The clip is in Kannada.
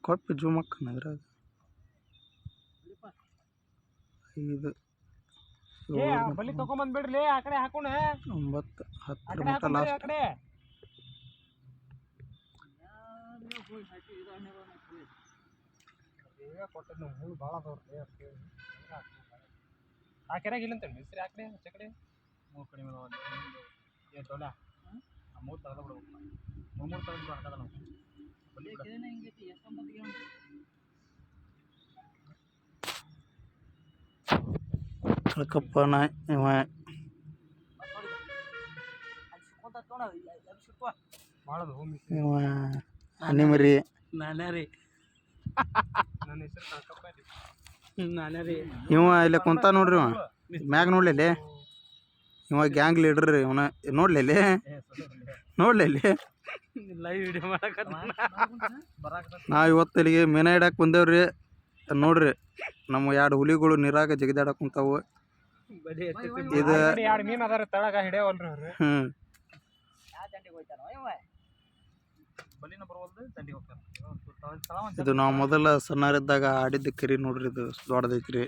ಕೊಪ್ಪಿ ಜೂಮಕ್ಕನ ಅದ್ರಾಗ 5 ಬಲಿ ತಗೊಂಬಂದ್ಬಿಡ್ರಿ ಆ ಕಡೆ ಹಾಕೋಣ 9 10 ಮಟ್ಟ ಲಾಸ್ಟ್ ಆ ಕೆರೆಗೆ ಇಲ್ಲಂತ ಮಿಸ್ರಿ ಆ ಕಡೆ ಆಚೆ ಕಡೆ 3 ಕಡೆ ಏನು ತೋಲ 3 ತೆಗೆದು ಬಿಡ್ಬೇಕು 3 ತೆಗೆದು ಹಾಕದ ನಾವು ಕಳ್ಕಪ್ಪನ ಇವ ಇವ ಹನಿಮರಿ ನಾನೇ ರೀ ನನ್ನ ಹೆಸರು ಕಳ್ಕಪ್ಪ ರೀ ನಾನೇ ರೀ ಇವ ಇಲ್ಲಿ ಕುಂತ ನೋಡ್ರಿ ಇವ ಮ್ಯಾಗ ನೋಡ್ಲಿ ಇವ ಗ್ಯಾಂಗ್ ಲೀಡರ್ ರೀ ಇವನ ನೋಡ್ಲಿ ನೋಡ್ಲಿ ಲೈವ್ ವಿಡಿಯೋ ಮಾಡಕ ನಾವು ಇವತ್ತು ಇಲ್ಲಿಗೆ ಮೀನ ಹಿಡಕ್ಕೆ ಬಂದೇವ್ರಿ ನೋಡ್ರಿ ನಮ್ಮ 2 ಹುಲಿಗಳು ನೀರಾಗ ಜಿಗಿದಾಡಕ್ ಕುಂತಾವು ಇದು ಎರಡು ಮೀನು ಅದಾರ ತಳಗ ಹಿಡಿಯವಲ್ರಿ ಅವ್ರು ಬಲಿನ ಬರವಲ್ದು ದಂಡಿಗೆ ಹೋಗ್ತಾರ ಇದು ನಾವು ಮೊದಲ ಸಣ್ಣರಿದ್ದಾಗ ಆಡಿದ್ದ ಕರಿ ನೋಡ್ರಿ ಇದು ದೊಡ್ಡದೈತ್ರಿ